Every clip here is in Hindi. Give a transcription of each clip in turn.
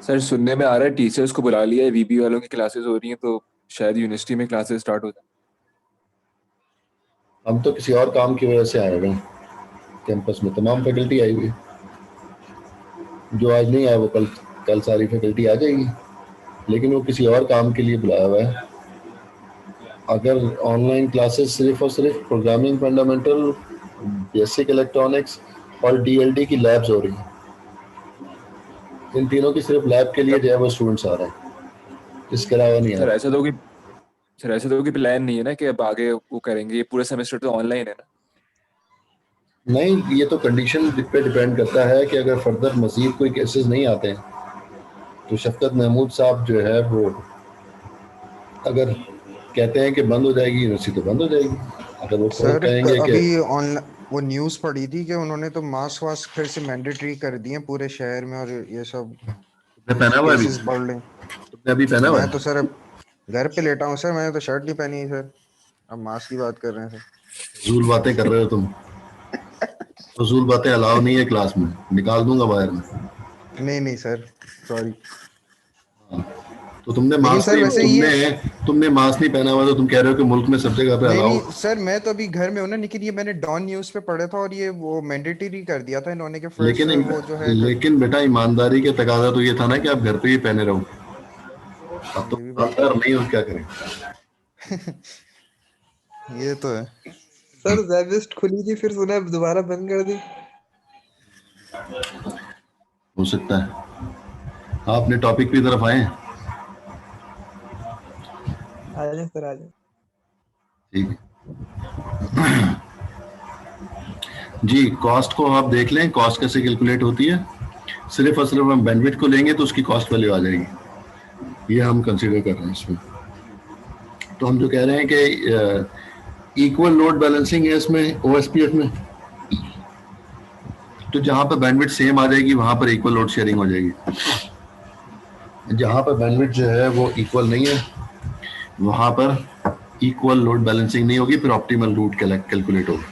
सर सुनने में आ रहा है टीचर्स को बुला लिया है, वीबी वालों की क्लासेस हो रही हैं, तो शायद यूनिवर्सिटी में क्लासेस स्टार्ट हो जाए। हम तो किसी और काम की वजह से आए हुए हैं। कैंपस में तमाम फैकल्टी आई हुई है। जो आज नहीं आया वो कल कल सारी फैकल्टी आ जाएगी, लेकिन वो किसी और काम के लिए बुलाया हुआ है। अगर ऑनलाइन क्लासेस सिर्फ और सिर्फ प्रोग्रामिंग फंडामेंटल, बेसिक इलेक्ट्रॉनिक्स और डीएलडी की लैब्स हो रही हैं। इन तीनों की सिर्फ लैब के लिए जो है वो स्टूडेंट्स आ रहे हैं, इसके अलावा नहीं आ सर रहे। ऐसा तो कि सर ऐसा तो कि प्लान नहीं है ना कि अब आगे वो करेंगे, ये पूरा सेमेस्टर तो ऑनलाइन है ना। नहीं, ये तो कंडीशन पे डिपेंड करता है कि अगर फर्दर मजीद कोई केसेस नहीं आते हैं तो शफकत महमूद साहब जो है वो अगर कहते हैं कि बंद हो जाएगी यूनिवर्सिटी तो बंद हो जाएगी। अगर वो खुद सर कहेंगे कि अभी ऑनलाइन वो न्यूज़ पढ़ी थी कि उन्होंने तो मास्क वास्क फिर से मैंडेटरी कर दिए पूरे शहर में, और ये सब तुमने पहना हुआ है अभी, केसेस बढ़ रहे हैं। तुमने अभी पहना हुआ मैं तो है। सर अब घर पे लेटा हूँ सर, मैंने तो शर्ट नहीं पहनी है सर। अब मास्क की बात कर रहे हैं सर। फजूल बातें कर रहे हो तुम। फजूल बातें अलाउ नहीं है क्लास में, निकाल दूंगा बाहर में। नहीं नहीं सर, सॉरी। तो तुमने लेकिन मास्क सर नहीं वैसे ये तुमने मास्क नहीं पहना हुआ, तो तुम कह रहे हो कि मुल्क में सब जगह पे नहीं अलाउ। नहीं सर, मैं तो अभी घर में हूँ ना, लेकिन ये मैंने डॉन न्यूज़ पे पढ़ा था और ये वो मैंडेटरी कर दिया था इन्होंने कि फिर लेकिन से वो जो है लेकिन बेटा ईमानदारी के तकाजा तो ये था ना कि आप घर पे ही पहने रहो। अब तो ये भी बात ईमानदार नहीं हो, क्या करें। ये तो है। सर वेबलिस्ट खुली थी, फिर सुना दोबारा बंद कर दी। हो सकता है। आप अपने टॉपिक की तरफ आए। आ जाए सर, आ जाए। ठीक है जी। कॉस्ट को आप देख लें, कॉस्ट कैसे कैलकुलेट होती है। सिर्फ और सिर्फ हम बैंडविड्थ को लेंगे तो उसकी कॉस्ट वैल्यू आ जाएगी। ये हम कंसीडर कर रहे हैं इसमें। तो हम जो कह रहे हैं कि इक्वल लोड बैलेंसिंग है इसमें ओएसपीएफ में, तो जहां पर बैंडविड्थ सेम आ जाएगी वहां पर इक्वल लोड शेयरिंग हो जाएगी। जहां पर बैंडविड्थ जो है वो इक्वल नहीं है वहां पर इक्वल लोड बैलेंसिंग नहीं होगी, फिर ऑप्टिमल रूट कैलकुलेट होगा।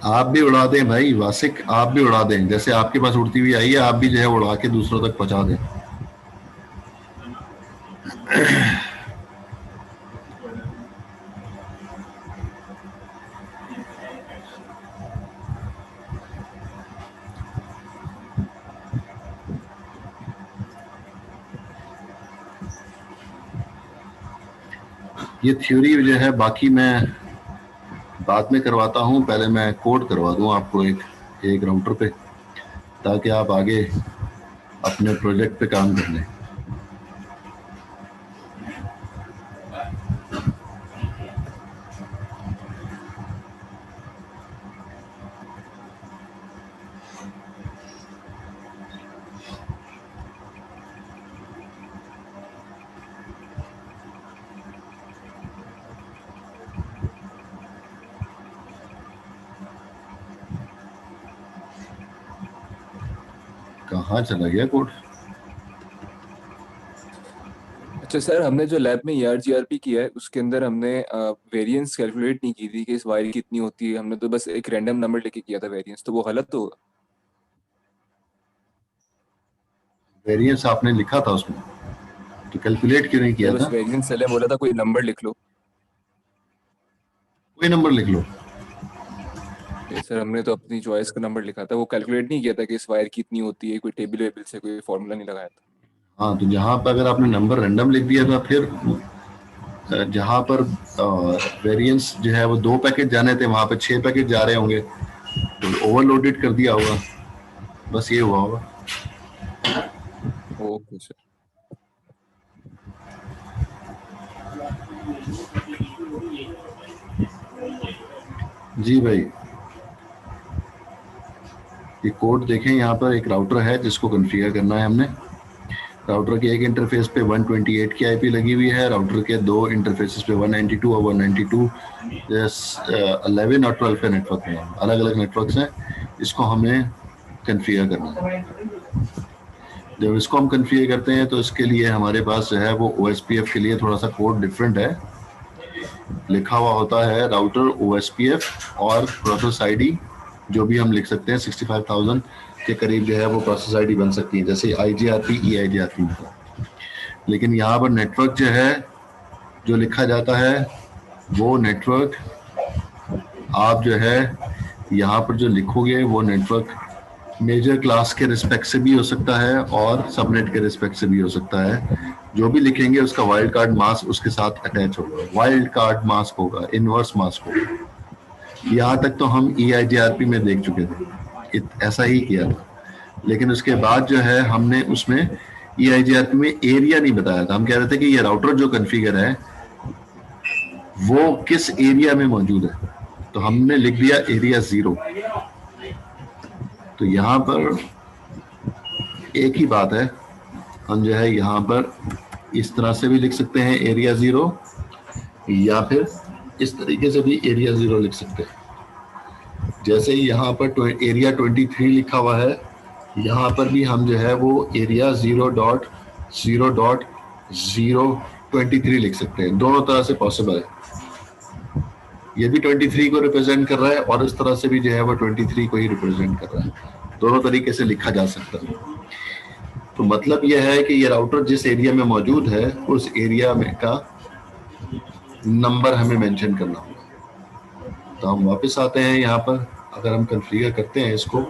आप भी उड़ा दें भाई वासिक, आप भी उड़ा दें, जैसे आपके पास उड़ती हुई आई है आप भी जो है उड़ा के दूसरों तक पहुंचा दें। ये थ्योरी जो है बाकी मैं बाद में करवाता हूँ, पहले मैं कोड करवा दूँ आपको एक राउटर पे, ताकि आप आगे अपने प्रोजेक्ट पे काम कर लें। कहाँ चला गया कोड। अच्छा सर, हमने जो लैब में ERGRP किया है उसके अंदर हमने वेरिएंस कैलकुलेट नहीं की थी कि इस वायर कितनी होती है। हमने तो बस एक रैंडम नंबर लेके किया था वेरिएंस, तो वो गलत होगा। वेरिएंस आपने लिखा था उसमें, तो कैलकुलेट क्यों नहीं किया सर बस था। वेरिएंस चले बोला था कोई नंबर लिख लो। कोई नंबर लिख लो। सर हमने तो अपनी चॉइस का नंबर लिखा था, वो कैलकुलेट नहीं किया था कि इस वायर कितनी होती है, कोई टेबल वेबल से कोई फॉर्मूला नहीं लगाया था। हाँ, तो जहाँ पर अगर आपने नंबर रैंडम लिख दिया था, फिर जहाँ पर वेरिएंस जो है वो 2 पैकेट जाने थे वहां पर 6 पैकेट जा रहे होंगे, तो ओवरलोडेड कर दिया होगा, बस ये हुआ होगा। Okay sir. जी भाई, ये कोड देखें, यहाँ पर एक राउटर है जिसको कॉन्फ़िगर करना है हमने। राउटर के एक इंटरफेस पे 128 की आईपी लगी हुई है, राउटर के दो इंटरफेसेस पे 192 और 192 11 और 12 पे नेटवर्क है, अलग अलग नेटवर्क्स हैं। इसको हमें कॉन्फ़िगर करना है। जब इसको हम कॉन्फ़िगर करते हैं तो इसके लिए हमारे पास जो है वो OSPF के लिए थोड़ा सा कोड डिफरेंट है। लिखा हुआ होता है राउटर OSPF और प्रोसेस आईडी, जो भी हम लिख सकते हैं 65,000 के करीब जो है वो प्रोसेस आईडी बन सकती है, जैसे IGRP EIGRP। लेकिन यहाँ पर नेटवर्क जो है जो लिखा जाता है वो नेटवर्क आप जो है यहाँ पर जो लिखोगे वो नेटवर्क मेजर क्लास के रिस्पेक्ट से भी हो सकता है और सबनेट के रिस्पेक्ट से भी हो सकता है। जो भी लिखेंगे उसका वाइल्ड कार्ड मास्क उसके साथ अटैच होगा, वाइल्ड कार्ड मास्क होगा, इनवर्स मास्क होगा। यहाँ तक तो हम EIGRP में देख चुके थे, ऐसा ही किया था। लेकिन उसके बाद जो है हमने उसमें EIGRP में एरिया नहीं बताया था। हम कह रहे थे कि ये राउटर जो कॉन्फ़िगर है वो किस एरिया में मौजूद है, तो हमने लिख दिया एरिया 0। तो यहाँ पर एक ही बात है, हम जो है यहाँ पर इस तरह से भी लिख सकते हैं एरिया 0, या फिर इस तरीके से भी एरिया 0 लिख सकते हैं। जैसे ही यहाँ पर एरिया 23 लिखा हुआ है, यहाँ पर भी हम जो है वो एरिया 0.0.023 लिख सकते हैं। दोनों तरह से पॉसिबल है। ये भी 23 को रिप्रेजेंट कर रहा है और इस तरह से भी जो है वो 23 को ही रिप्रेजेंट कर रहा है। दोनों तरीके से लिखा जा सकता है। तो मतलब यह है कि ये राउटर जिस एरिया में मौजूद है उस एरिया में का नंबर हमें मेंशन करना होगा। तो हम वापस आते हैं यहाँ पर, अगर हम कॉन्फ़िगर करते हैं इसको,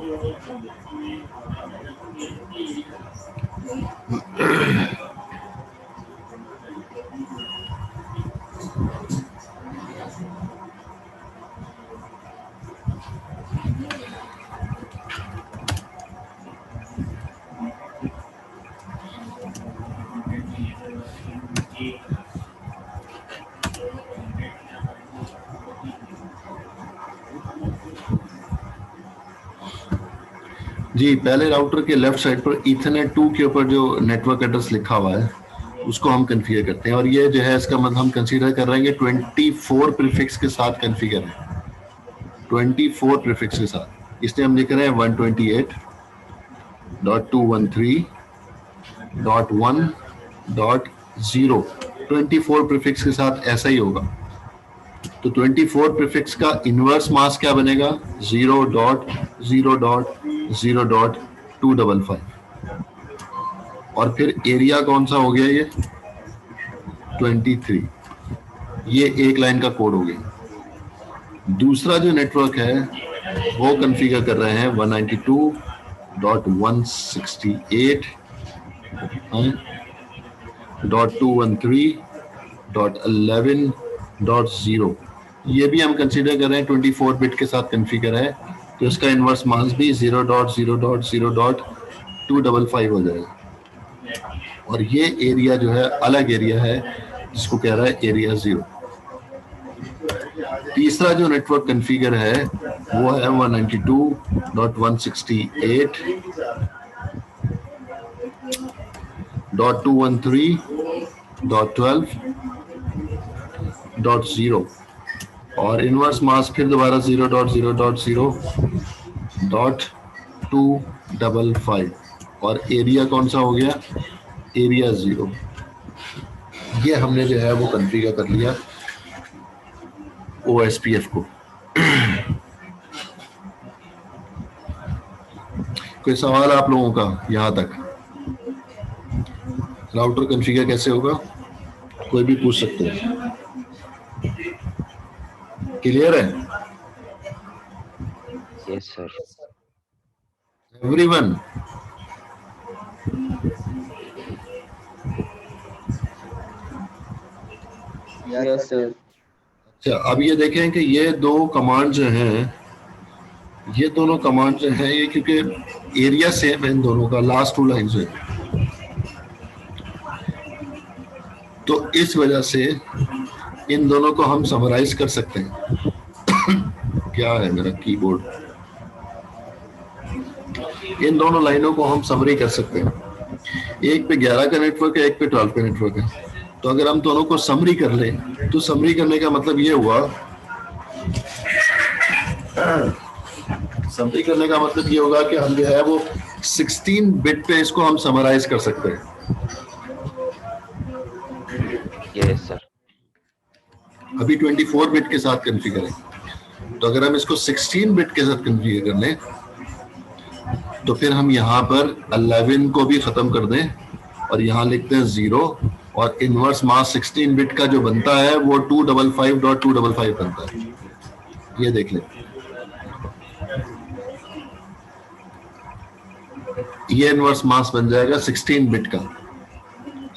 जी पहले राउटर के लेफ्ट साइड पर ईथरनेट 2 के ऊपर जो नेटवर्क एड्रेस लिखा हुआ है उसको हम कॉन्फ़िगर करते हैं। और ये जो है इसका मतलब हम कंसीडर कर रहे हैं 24 प्रीफिक्स के साथ कॉन्फ़िगर है, 24 प्रीफिक्स के साथ। इसलिए हम लिख रहे हैं 128.213.1.0, 24 प्रीफिक्स के साथ ऐसा ही होगा। तो 24 प्रीफिक्स का इनवर्स मास्क क्या बनेगा? 0.0.0.255। और फिर एरिया कौन सा हो गया? ये 23। ये एक लाइन का कोड हो गया। दूसरा जो नेटवर्क है वो कॉन्फ़िगर कर रहे हैं 192.168.213.11.0। ये भी हम कंसीडर कर रहे हैं 24 बिट के साथ कॉन्फ़िगर है, तो इसका इनवर्स मास्क भी 0.0.0.255 हो जाएगा। और ये एरिया जो है अलग एरिया है जिसको कह रहा है एरिया 0। तीसरा जो नेटवर्क कॉन्फ़िगर है वो है 192.168.213.12.0 और इनवर्स मास्क फिर दोबारा 0.0.0.255 और एरिया कौन सा हो गया? एरिया 0। ये हमने जो है वो कॉन्फ़िगर कर लिया OSPF को। कोई सवाल आप लोगों का यहाँ तक? राउटर कॉन्फ़िगर कैसे होगा कोई भी पूछ सकते हैं। क्लियर है? Yes sir. Everyone? Yes sir. अच्छा, अब ये देखें कि ये दो कमांड जो हैं, ये दोनों कमांड जो हैं, ये क्योंकि एरिया सेम है इन दोनों का, लास्ट 2 लाइन है, तो इस वजह से इन दोनों को हम समराइज कर सकते हैं। क्या है मेरा कीबोर्ड, इन दोनों लाइनों को हम समरी कर सकते हैं। एक पे 11 का नेटवर्क है, एक पे 12 का नेटवर्क है। तो अगर हम दोनों को समरी कर लें तो समरी करने का मतलब ये हुआ, समरी करने का मतलब ये होगा कि हम जो है वो 16 बिट पे इसको हम समराइज कर सकते हैं। Yes sir. अभी 24 बिट के साथ कॉन्फ़िगर है। तो अगर हम इसको 16 बिट के साथ कॉन्फ़िगर कर लें तो फिर हम यहाँ पर 11 को भी खत्म कर दें और यहाँ लिखते हैं 0, और इनवर्स मास 16 बिट का जो बनता है वो 255.255 बनता है। ये देख लें, ये इनवर्स मास बन जाएगा 16 बिट का।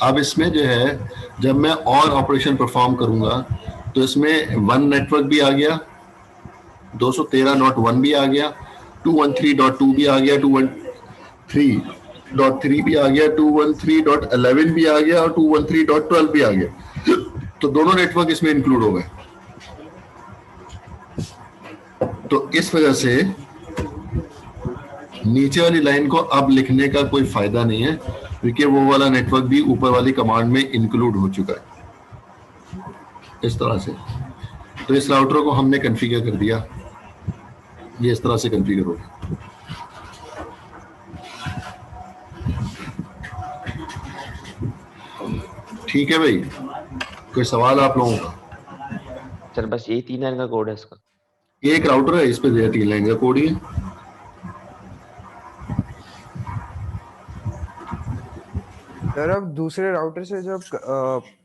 अब इसमें जो है जब मैं और ऑपरेशन परफॉर्म करूंगा तो इसमें 1 नेटवर्क भी आ गया, 213.1 भी आ गया, 213.2 भी आ गया, 213.3 भी आ गया, 213.11 भी आ गया और 213.12 भी आ गया। तो दोनों नेटवर्क इसमें इंक्लूड हो गए। तो इस वजह से नीचे वाली लाइन को अब लिखने का कोई फायदा नहीं है, क्योंकि वो वाला नेटवर्क भी ऊपर वाली कमांड में इंक्लूड हो चुका है इस तरह से। तो इस राउटर को हमने कॉन्फ़िगर कर दिया, ये इस तरह से कॉन्फ़िगर हो गया। ठीक है भाई, कोई सवाल आप लोगों का? सर बस ये 3 लाइन का कोड है इसका। एक राउटर है, इस पे 3 लाइन का कोड ही है। सर अब दूसरे राउटर से जब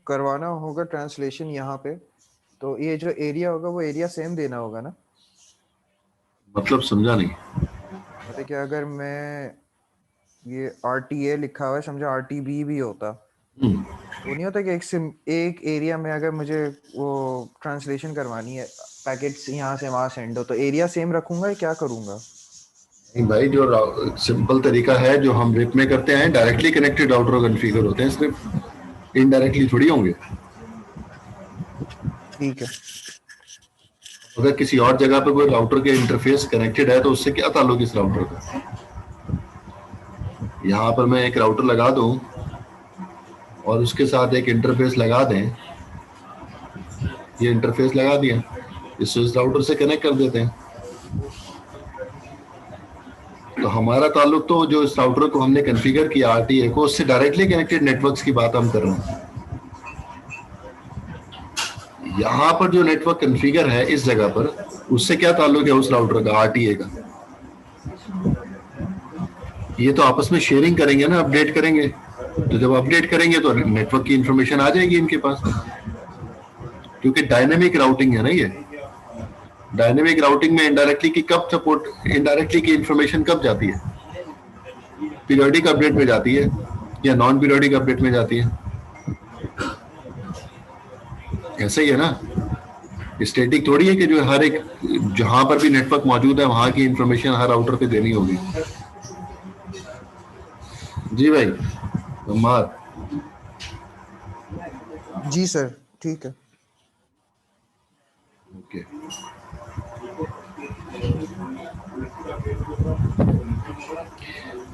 करवाना होगा ट्रांसलेशन यहाँ पे, तो ये जो एरिया होगा वो एरिया सेम देना होगा ना? मतलब समझा नहीं। मतलब कि अगर मैं ये RTA लिखा हुआ है, समझा RTB भी होता, तो नहीं होता कि एक एरिया में अगर मुझे वो ट्रांसलेशन करवानी है, पैकेट्स यहाँ से वहां सेंड हो, तो एरिया सेम रखूंगा या क्या करूंगा? नहीं भाई, जो सिंपल तरीका है जो हम रिप में करते हैं, डायरेक्टली कनेक्टेड राउटर कॉन्फ़िगर होते हैं, सिर्फ इनडायरेक्टली थोड़ी होंगे। ठीक है। अगर किसी और जगह पे कोई राउटर के इंटरफेस कनेक्टेड है तो उससे क्या ताल्लुक इस राउटर का? यहाँ पर मैं एक राउटर लगा दूं और उसके साथ एक इंटरफेस लगा दें, ये इंटरफेस लगा दिया, इससे इस राउटर से कनेक्ट कर देते हैं। तो हमारा ताल्लुक तो जो इस राउटर को हमने कॉन्फ़िगर किया RTA को, उससे डायरेक्टली कनेक्टेड नेटवर्क्स की बात हम कर रहे हैं। यहाँ पर जो नेटवर्क कॉन्फ़िगर है इस जगह पर, उससे क्या ताल्लुक है उस राउटर का, RTA का? ये तो आपस में शेयरिंग करेंगे ना, अपडेट करेंगे। तो जब अपडेट करेंगे तो नेटवर्क की इंफॉर्मेशन आ जाएगी इनके पास, क्योंकि डायनेमिक राउटिंग है ना ये। डायनेमिक राउटिंग में इनडायरेक्टली की कब सपोर्ट, इनडायरेक्टली की इंफॉर्मेशन कब जाती है? पीरियोडिक अपडेट में जाती है या नॉन पीरियोडिक अपडेट में जाती है? ऐसा ही है ना, स्टैटिक थोड़ी है कि जो हर एक जहां पर भी नेटवर्क मौजूद है वहां की इंफॉर्मेशन हर राउटर पे देनी होगी। जी भाई अम्मार। जी सर, ठीक है। ओके,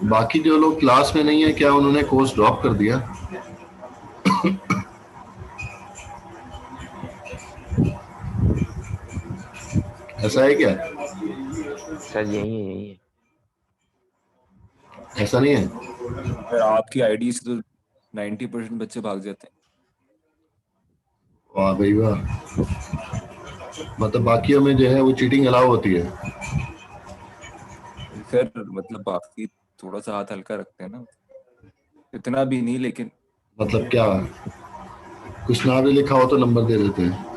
बाकी जो लोग क्लास में नहीं है, क्या उन्होंने कोर्स ड्रॉप कर दिया? ऐसा है क्या? सर यही है। ऐसा नहीं है? सर आपकी आईडी से तो 90% बच्चे भाग जाते हैं। वाह भाई वाह, मतलब बाकियों में जो है वो चीटिंग अलाउ होती है? सर मतलब बाकी थोड़ा सा हाथ हल्का रखते हैं ना, इतना भी नहीं लेकिन। मतलब क्या, कुछ ना भी लिखा हो तो नंबर दे देते हैं?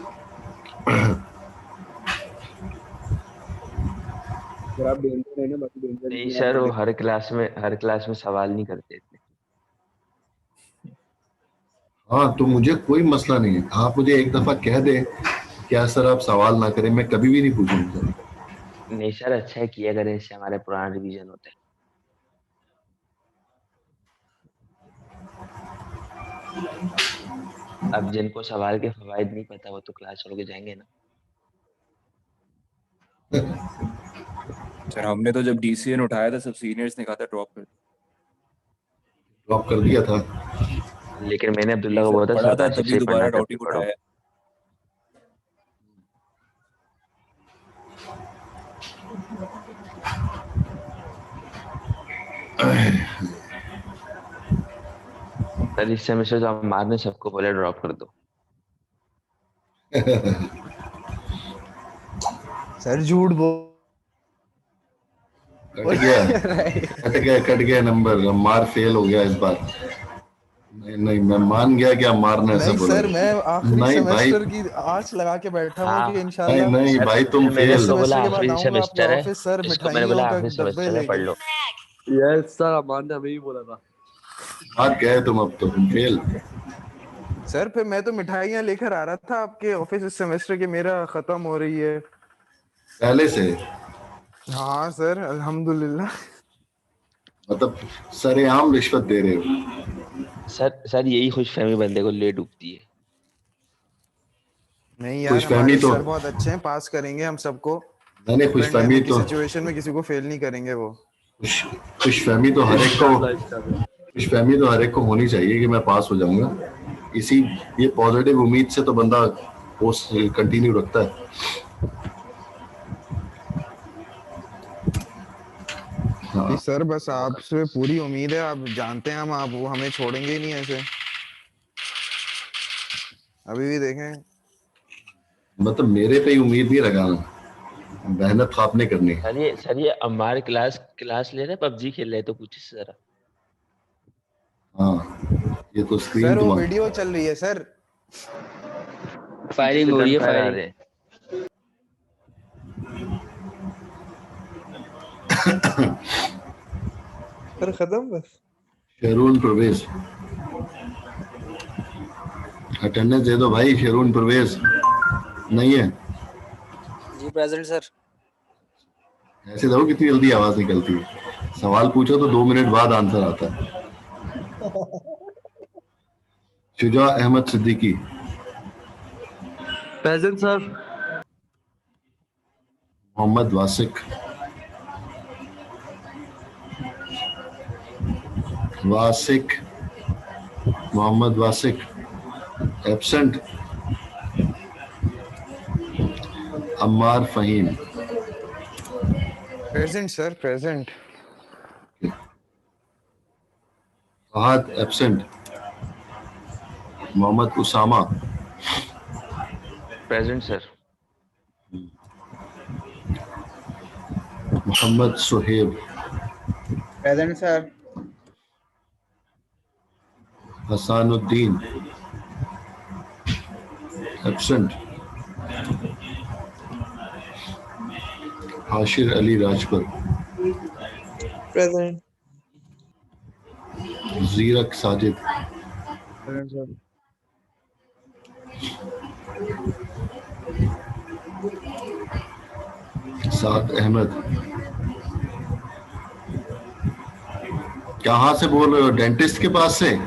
अगर आप डेंजर है ना, बाकी डेंजर नहीं सर, वो हर क्लास में सवाल नहीं करते थे। हाँ, तो मुझे कोई मसला नहीं है, आप मुझे एक दफा कह दें क्या सर आप सवाल ना करें, मैं कभी भी नहीं पूछूंगा। नहीं सर, अच्छा है, किया करें, इससे हमारे पुराना रिवीजन होता है। अब जिनको सवाल के फवायद नहीं पता वो तो क्लास छोड़ के जाएंगे ना। सर हमने तो जब डीसीएन उठाया था सब सीनियर्स ने कहा था ड्रॉप कर दो। ड्रॉप कर दिया था। लेकिन मैंने अब्दुल्ला नहीं को सर बोला था पढ़ा सर था आसिफ से तभी ही दोबारा पढ़ना तब भी टॉपिक पढ़ो। उठाया। सर इस सेमेस्टर तो अम्मार ने सबको बोला ड्रॉप कर दो। सर झूठ बोल कट गया नंबर। अम्मार फेल हो गया इस बार। नहीं मैं मान गया कि अम्मार ने ऐसा नहीं बोला। सर, मैं आखिरी नहीं भाई, सेमेस्टर की आस लगा के बैठा हूँ कि हाँ नहीं इंशाल्लाह नहीं सर, भाई तुम सर मैंने इस फेल। इसको बोला सेमेस्टर के बाद आखिरी आऊंगा आपके सेमेस्टर है, ऑफिस सर, इसको मैंने बोला मिठाइयों का आखिरी डब्बे सेमेस्टर है पढ़ लेके। लो। यस सर, अमान ने हमें भी बोला था। भाग गए तुम, अब तो तुम फेल। सर फिर मैं तो मिठाइयाँ लेकर आ रहा था आपके ऑफिस इस सेमेस्टर की, मेरा खत्म हो रही है। पहले से हाँ सर अल्हम्दुलिल्लाह। मतलब सरेआम रिश्वत दे रहे हो। सर यही खुशफहमी बंदे को ले डूबती है। नहीं यार, खुशफहमी हमारे तो सर बहुत अच्छे हैं, पास करेंगे हम सबको। मैंने खुशफहमी पेंडेमिक की तो सिचुएशन में किसी को फेल नहीं करेंगे वो। खुशफहमी तो हर एक को इंशाल्लाह। खुशफहमी तो हर एक को होनी चाहिए कि मैं पास हो जाऊंगा। इसी ये पॉजिटिव उम्मीद से तो बंदा पोस्ट कंटिन्यू रखता है। हाँ सर बस आपसे पूरी उम्मीद है, आप जानते हैं हम, आप वो हमें छोड़ेंगे ही नहीं ऐसे। अभी भी देखें। मतलब मेरे पे ही उम्मीद नहीं लगाना, मेहनत तो आपने करनी है। सर ये अम्मार क्लास ले रहे पबजी खेल रहे तो पूछिए से जरा। हाँ ये तो स्क्रीन सर वो तुम्हारी। वीडियो चल रही है सर। फायरिंग हो रही है, फायर आ रहे हैं। सर खत्म बस। शेरून परवेज अटेंडेंस दे दो भाई। शेरून परवेज नहीं है? जी प्रेजेंट सर। ऐसे देखो कितनी जल्दी आवाज निकलती है। सवाल पूछो तो 2 मिनट बाद आंसर आता है। Shuja Ahmed Siddiqui present sir. Mohammad Wasiq Mohammad Wasiq absent. Ammar Faheem present sir present. Fahad absent. Mohammad Usama present sir. Mohammad Suhaib present sir. Hasanuddin absent. Hashir Ali Rajpur present. Zeerak Sajid present sir. Saad Ahmed. कहाँ से बोल रहे हो? डेंटिस्ट के पास से?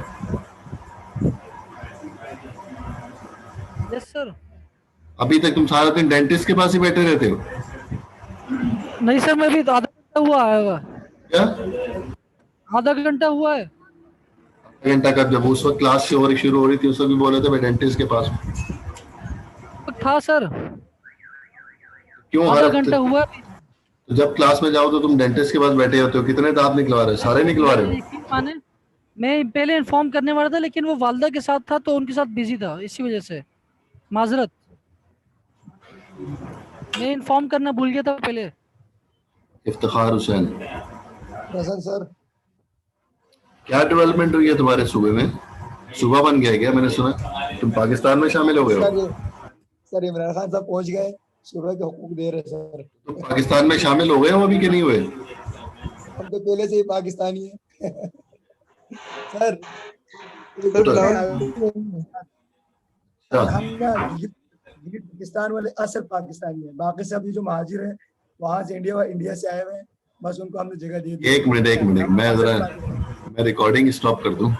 Yes sir. अभी तक तुम सारा दिन डेंटिस्ट के पास ही बैठे रहते हो नहीं सर, मैं भी आधा घंटा हुआ आया हुआ। क्या? आधा घंटा हुआ है। घंटा कब? जब उस वक्त क्लास शुरू हो रही थी उस वक्त भी बोले थे मैं डेंटिस्ट के पास हूं। था सर, क्यों हर आधा हफ्ते? घंटा हुआ है। तो जब क्लास में जाओ तो तुम डेंटिस्ट के पास बैठे होते हो। कितने दांत निकलवा रहे हो? सारे निकलवा रहे हो? यकीन माने, मैं पहले इन्फॉर्म करने वाला था लेकिन वो वालदा के साथ था तो उनके साथ बिजी था, इसी वजह से माजरत। मैं इन्फॉर्म करना भूल गया था पहले। Iftikhar Hussain present sir. क्या डेवलपमेंट हुई है तुम्हारे सूबे में? सूबा बन गया है क्या? मैंने सुना तुम पाकिस्तान में शामिल हो गए हो। सर इमरान खान साहब पहुंच गए, सूबे के हुकूक दे रहे सर। तुम पाकिस्तान में शामिल हो गए हो अभी के नहीं हुए? हम तो पहले से ही पाकिस्तानी हैं। सर सर तो- हम ना गिलगित पाकिस्तान वाले असल पाकिस्तानी हैं, बाकी सब ये जो महाजिर हैं वहां से इंडिया से आए हुए हैं, बस उनको हमने जगह दे दी। एक मिनट मैं रिकॉर्डिंग स्टॉप कर दूं।